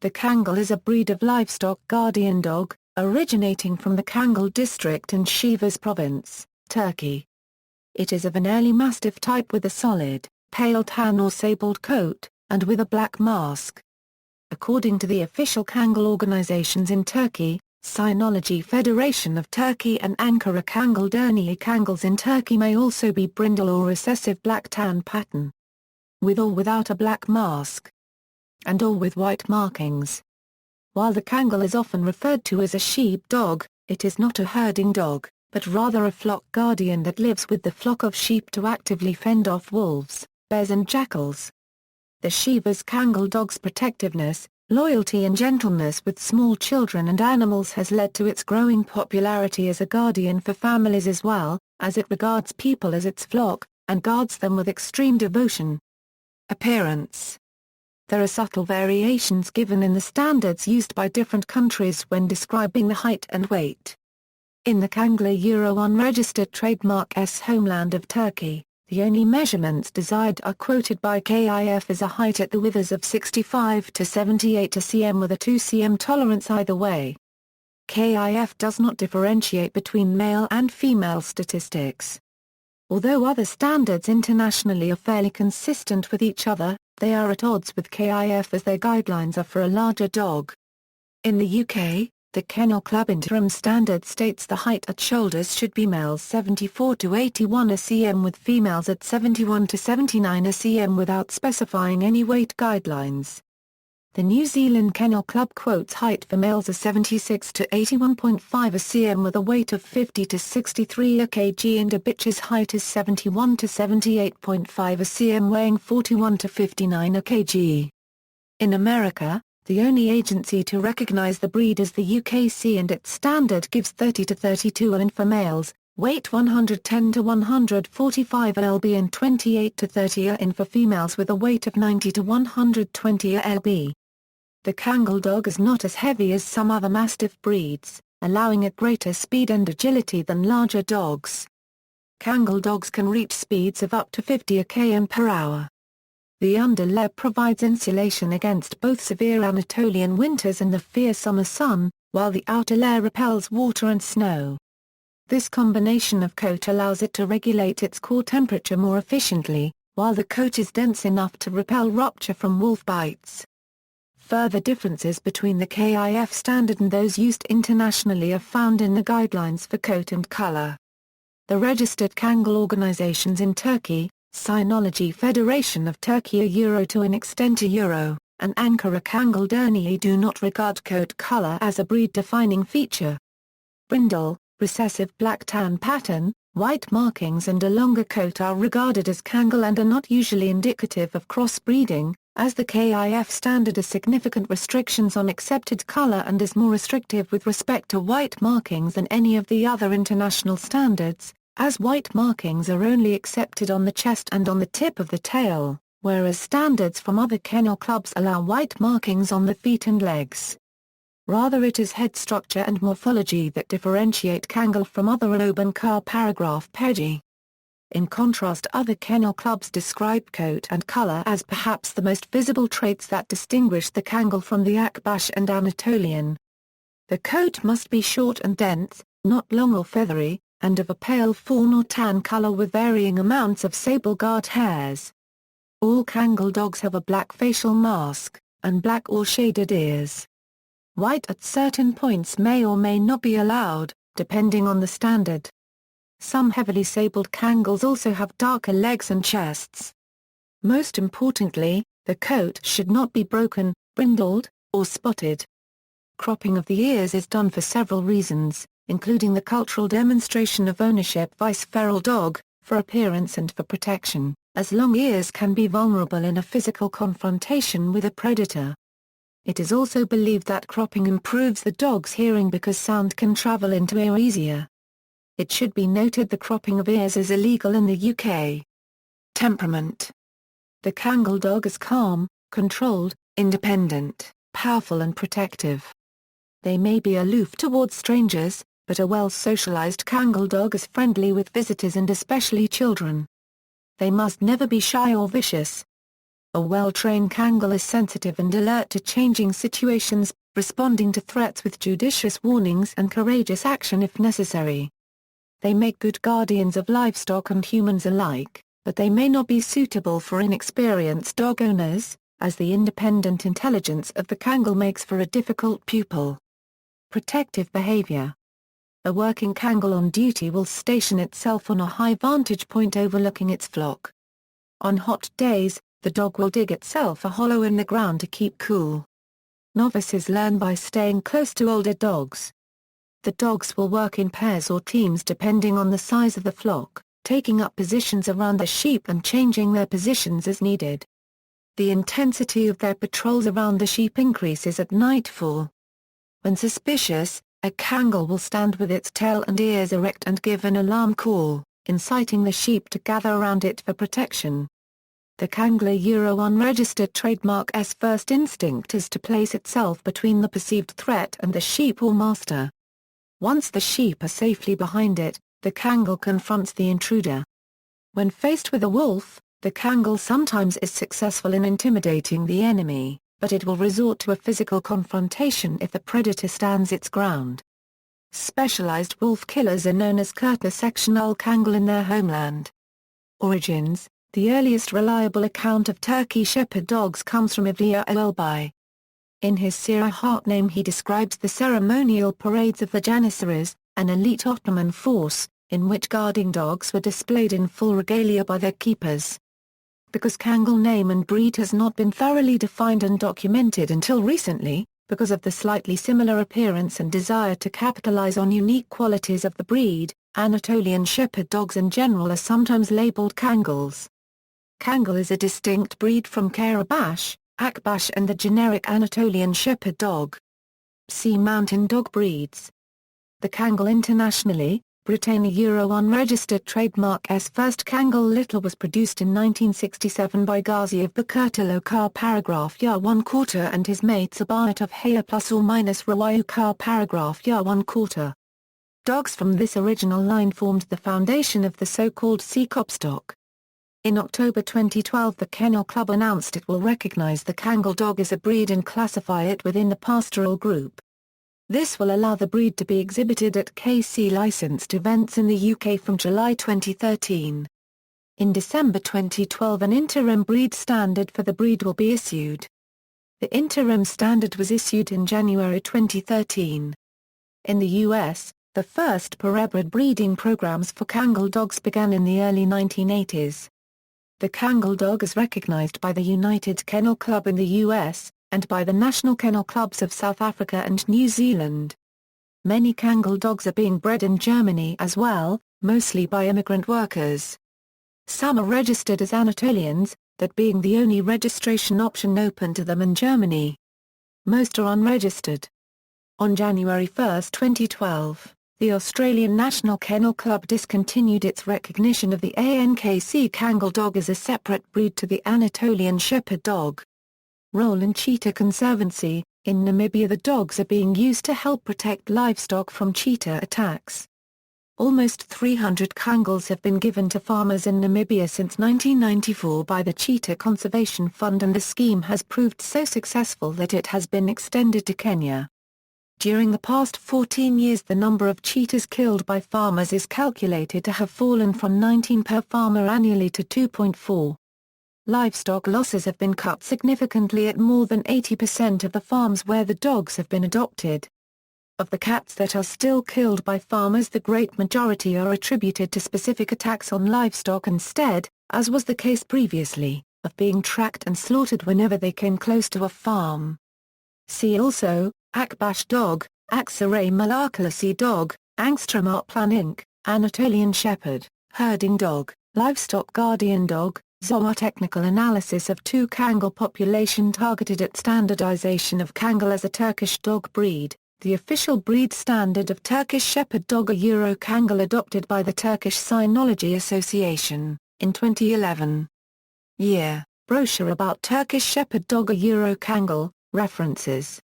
The Kangal is a breed of livestock guardian dog, originating from the Kangal district in Sivas Province, Turkey. It is of an early mastiff type with a solid, pale tan or sabled coat, and with a black mask. According to the official Kangal organizations in Turkey, Cynology Federation of Turkey and Ankara Kangal Derneği, Kangals in Turkey may also be brindle or recessive black-tan pattern, with or without a black mask, and or with white markings. While the Kangal is often referred to as a sheep dog, it is not a herding dog, but rather a flock guardian that lives with the flock of sheep to actively fend off wolves, bears and jackals. The Sivas Kangal Dog's protectiveness, loyalty and gentleness with small children and animals has led to its growing popularity as a guardian for families as well, as it regards people as its flock, and guards them with extreme devotion. Appearance. There are subtle variations given in the standards used by different countries when describing the height and weight. In the Kangal Euro unregistered trademark's homeland of Turkey, the only measurements desired are quoted by KIF as a height at the withers of 65 to 78 cm with a 2 cm tolerance either way. KIF does not differentiate between male and female statistics. Although other standards internationally are fairly consistent with each other, they are at odds with KIF as their guidelines are for a larger dog. In the UK, the Kennel Club Interim standard states the height at shoulders should be males 74 to 81 cm with females at 71 to 79 cm without specifying any weight guidelines. The New Zealand Kennel Club quotes height for males as 76 to 81.5 cm with a weight of 50 to 63 kg and a bitch's height is 71 to 78.5 cm weighing 41 to 59 kg. In America, the only agency to recognize the breed is the UKC and its standard gives 30 to 32 in for males, weight 110 to 145 lb and 28 to 30 in for females with a weight of 90 to 120 lb. The Kangal dog is not as heavy as some other mastiff breeds, allowing it greater speed and agility than larger dogs. Kangal dogs can reach speeds of up to 50 km/h. The underlayer provides insulation against both severe Anatolian winters and the fierce summer sun, while the outer layer repels water and snow. This combination of coat allows it to regulate its core temperature more efficiently, while the coat is dense enough to repel rupture from wolf bites. Further differences between the KIF standard and those used internationally are found in the guidelines for coat and color. The registered Kangal organizations in Turkey, Cynology Federation of Turkey Euro to an extent Euro, and Ankara Kangal Derneği do not regard coat color as a breed-defining feature. Brindle, recessive black-tan pattern, white markings and a longer coat are regarded as Kangal and are not usually indicative of crossbreeding, as the KIF standard has significant restrictions on accepted color and is more restrictive with respect to white markings than any of the other international standards, as white markings are only accepted on the chest and on the tip of the tail, whereas standards from other kennel clubs allow white markings on the feet and legs. Rather it is head structure and morphology that differentiate Kangal from other Ankara paragraph pegi. In contrast, other kennel clubs describe coat and color as perhaps the most visible traits that distinguish the Kangal from the Akbaş and Anatolian. The coat must be short and dense, not long or feathery, and of a pale fawn or tan color with varying amounts of sable guard hairs. All Kangal dogs have a black facial mask, and black or shaded ears. White at certain points may or may not be allowed, depending on the standard. Some heavily sabled Kangals also have darker legs and chests. Most importantly, the coat should not be broken, brindled, or spotted. Cropping of the ears is done for several reasons, including the cultural demonstration of ownership vice feral dog, for appearance and for protection, as long ears can be vulnerable in a physical confrontation with a predator. It is also believed that cropping improves the dog's hearing because sound can travel into ear easier. It should be noted the cropping of ears is illegal in the UK. Temperament. The Kangal dog is calm, controlled, independent, powerful and protective. They may be aloof towards strangers, but a well-socialized Kangal dog is friendly with visitors and especially children. They must never be shy or vicious. A well-trained Kangal is sensitive and alert to changing situations, responding to threats with judicious warnings and courageous action if necessary. They make good guardians of livestock and humans alike, but they may not be suitable for inexperienced dog owners, as the independent intelligence of the Kangal makes for a difficult pupil. Protective behavior. A working Kangal on duty will station itself on a high vantage point overlooking its flock. On hot days, the dog will dig itself a hollow in the ground to keep cool. Novices learn by staying close to older dogs. The dogs will work in pairs or teams depending on the size of the flock, taking up positions around the sheep and changing their positions as needed. The intensity of their patrols around the sheep increases at nightfall. When suspicious, a Kangal will stand with its tail and ears erect and give an alarm call, inciting the sheep to gather around it for protection. The Kangal Euro unregistered trademark's first instinct is to place itself between the perceived threat and the sheep or master. Once the sheep are safely behind it, the Kangal confronts the intruder. When faced with a wolf, the Kangal sometimes is successful in intimidating the enemy, but it will resort to a physical confrontation if the predator stands its ground. Specialized wolf killers are known as sectional Kangal in their homeland. Origins. The earliest reliable account of Turkey Shepherd dogs comes from Evliya Elbay. In his Sirah Heart name he describes the ceremonial parades of the Janissaries, an elite Ottoman force, in which guarding dogs were displayed in full regalia by their keepers. Because Kangal name and breed has not been thoroughly defined and documented until recently, because of the slightly similar appearance and desire to capitalize on unique qualities of the breed, Anatolian Shepherd dogs in general are sometimes labeled Kangals. Kangal is a distinct breed from Karabash, Akbash and the generic Anatolian Shepherd dog. See Mountain dog breeds. The Kangal internationally, Britain Euro unregistered trademark's first Kangal Little was produced in 1967 by Ghazi of Bukurtulu Car Paragraph Ya 1/4 and his mate Sabanat of Haya ± Rawayu Car Paragraph Ya 1/4. Dogs from this original line formed the foundation of the so-called Seacop stock. In October 2012 the Kennel Club announced it will recognize the Kangal dog as a breed and classify it within the pastoral group. This will allow the breed to be exhibited at KC licensed events in the UK from July 2013. In December 2012 an interim breed standard for the breed will be issued. The interim standard was issued in January 2013. In the US, the first purebred breeding programs for Kangal dogs began in the early 1980s. The Kangal dog is recognized by the United Kennel Club in the US, and by the National Kennel Clubs of South Africa and New Zealand. Many Kangal dogs are being bred in Germany as well, mostly by immigrant workers. Some are registered as Anatolians, that being the only registration option open to them in Germany. Most are unregistered. On January 1, 2012, the Australian National Kennel Club discontinued its recognition of the ANKC Kangal dog as a separate breed to the Anatolian Shepherd dog. Role in Cheetah Conservancy. In Namibia the dogs are being used to help protect livestock from cheetah attacks. Almost 300 Kangals have been given to farmers in Namibia since 1994 by the Cheetah Conservation Fund and the scheme has proved so successful that it has been extended to Kenya. During the past 14 years the number of cheetahs killed by farmers is calculated to have fallen from 19 per farmer annually to 2.4. Livestock losses have been cut significantly at more than 80% of the farms where the dogs have been adopted. Of the cats that are still killed by farmers the great majority are attributed to specific attacks on livestock instead, as was the case previously, of being tracked and slaughtered whenever they came close to a farm. See also, Akbash dog, Aksaray Malakalasi dog, Angstrom Plan Inc., Anatolian Shepherd, herding dog, livestock guardian dog, zootechnical analysis of 2 Kangal population targeted at standardization of Kangal as a Turkish dog breed, the official breed standard of Turkish Shepherd dog a Euro Kangal adopted by the Turkish Cynology Association, in 2011. Year, brochure about Turkish Shepherd dog a Euro Kangal, references.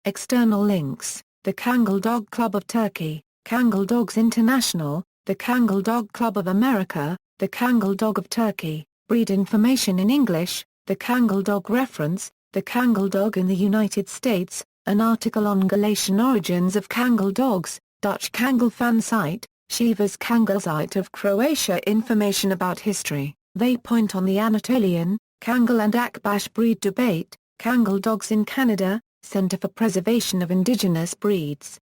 External links, the Kangal Dog Club of Turkey, Kangal Dogs International, the Kangal Dog Club of America, the Kangal Dog of Turkey, breed information in English, The Kangal Dog reference, The Kangal Dog in the United States, an article on Galician origins of Kangal dogs, Dutch Kangal fan site, Sivas Kangal site of Croatia. Information about history. They point on the Anatolian, Kangal and Akbash breed debate, Kangal dogs in Canada, Center for Preservation of Indigenous Breeds.